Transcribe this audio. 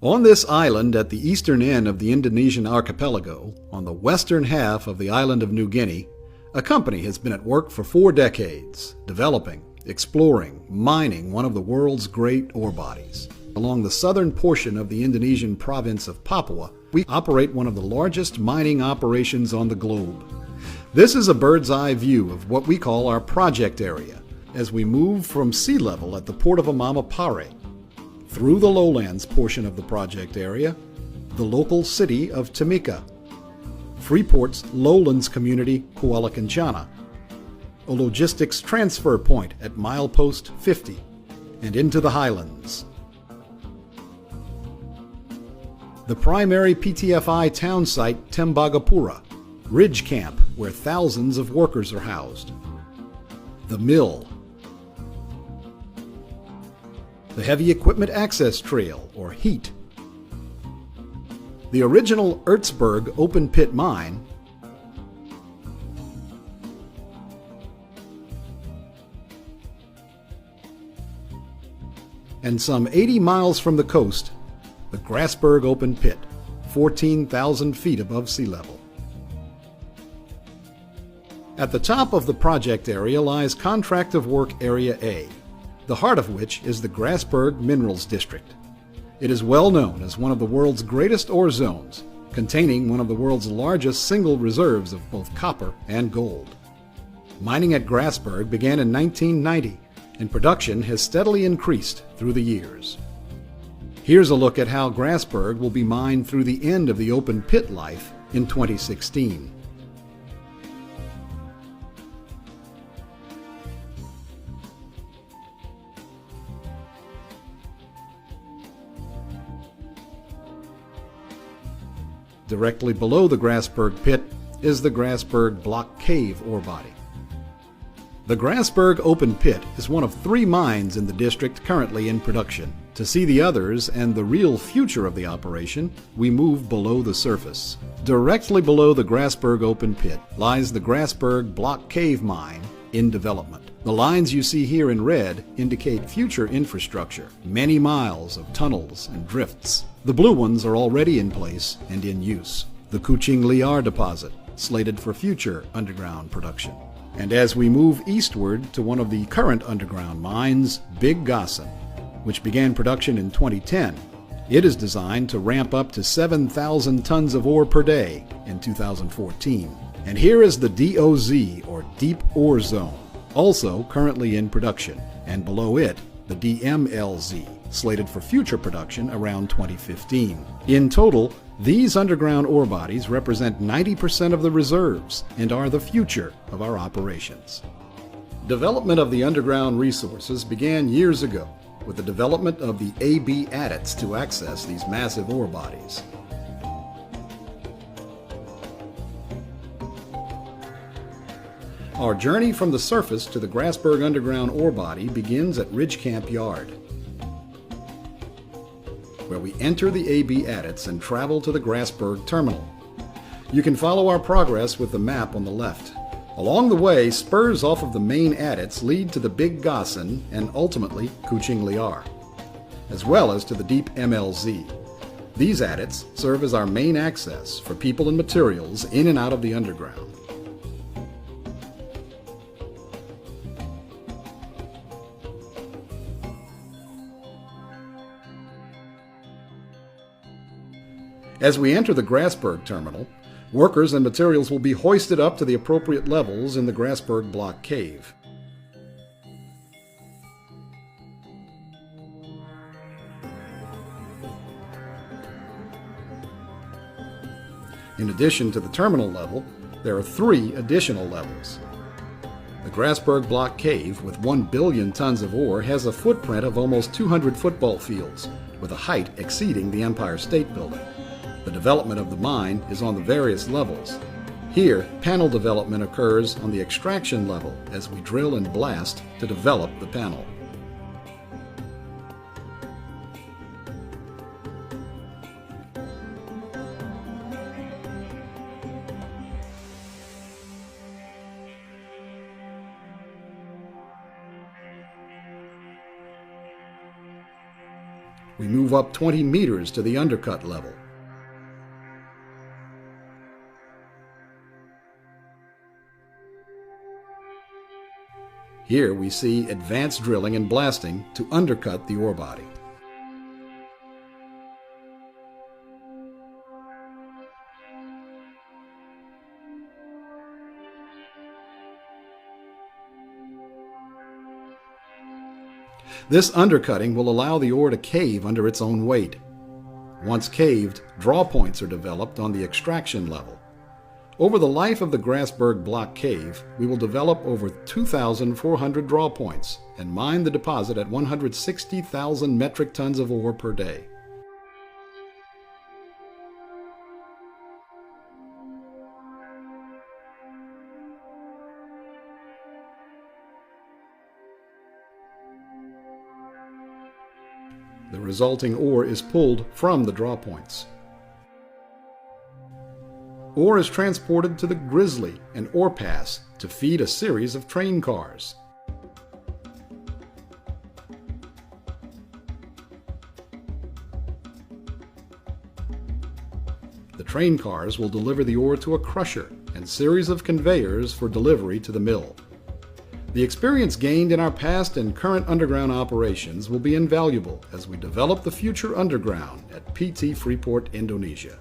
On this island at the eastern end of the Indonesian archipelago, on the western half of the island of New Guinea, a company has been at work for 4 decades, developing, exploring, mining one of the world's great ore bodies. Along the southern portion of the Indonesian province of Papua, we operate one of the largest mining operations on the globe. This is a bird's eye view of what we call our project area, as we move from sea level at the port of Amamapare, through the lowlands portion of the project area, the local city of Timika, Freeport's lowlands community Kuala Kencana, a logistics transfer point at milepost 50, and into the highlands. The primary PTFI town site Tembagapura, Ridge Camp, where thousands of workers are housed. The mill. The Heavy Equipment Access Trail, or HEAT. The original Ertsberg open pit mine, and some 80 miles from the coast, the Grasberg open pit, 14,000 feet above sea level. At the top of the project area lies Contract of Work Area A, the heart of which is the Grasberg Minerals District. It is well known as one of the world's greatest ore zones, containing one of the world's largest single reserves of both copper and gold. Mining at Grasberg began in 1990, and production has steadily increased through the years. Here's a look at how Grasberg will be mined through the end of the open pit life in 2016. Directly below the Grasberg pit is the Grasberg Block Cave ore body. The Grasberg open pit is one of 3 mines in the district currently in production. To see the others and the real future of the operation, we move below the surface. Directly below the Grasberg open pit lies the Grasberg Block Cave mine in development. The lines you see here in red indicate future infrastructure, many miles of tunnels and drifts. The blue ones are already in place and in use. The Kuching Liar deposit, slated for future underground production. And as we move eastward to one of the current underground mines, Big Gasen, which began production in 2010, it is designed to ramp up to 7,000 tons of ore per day in 2014. And here is the DOZ, or Deep Ore Zone, also currently in production, and below it, the DMLZ, slated for future production around 2015. In total, these underground ore bodies represent 90% of the reserves and are the future of our operations. Development of the underground resources began years ago with the development of the AB adits to access these massive ore bodies. Our journey from the surface to the Grasberg underground ore body begins at Ridge Camp Yard, where we enter the AB adits and travel to the Grasberg terminal. You can follow our progress with the map on the left. Along the way, spurs off of the main adits lead to the Big Gasen and ultimately Kuching Liar, as well as to the Deep MLZ. These adits serve as our main access for people and materials in and out of the underground. As we enter the Grasberg terminal, workers and materials will be hoisted up to the appropriate levels in the Grasberg Block Cave. In addition to the terminal level, there are 3 additional levels. The Grasberg Block Cave, with 1 billion tons of ore, has a footprint of almost 200 football fields, with a height exceeding the Empire State Building. The development of the mine is on the various levels. Here, panel development occurs on the extraction level as we drill and blast to develop the panel. We move up 20 meters to the undercut level. Here we see advanced drilling and blasting to undercut the ore body. This undercutting will allow the ore to cave under its own weight. Once caved, draw points are developed on the extraction level. Over the life of the Grasberg block cave, we will develop over 2,400 draw points and mine the deposit at 160,000 metric tons of ore per day. The resulting ore is pulled from the draw points. Ore is transported to the Grizzly and Ore Pass to feed a series of train cars. The train cars will deliver the ore to a crusher and series of conveyors for delivery to the mill. The experience gained in our past and current underground operations will be invaluable as we develop the future underground at PT Freeport, Indonesia.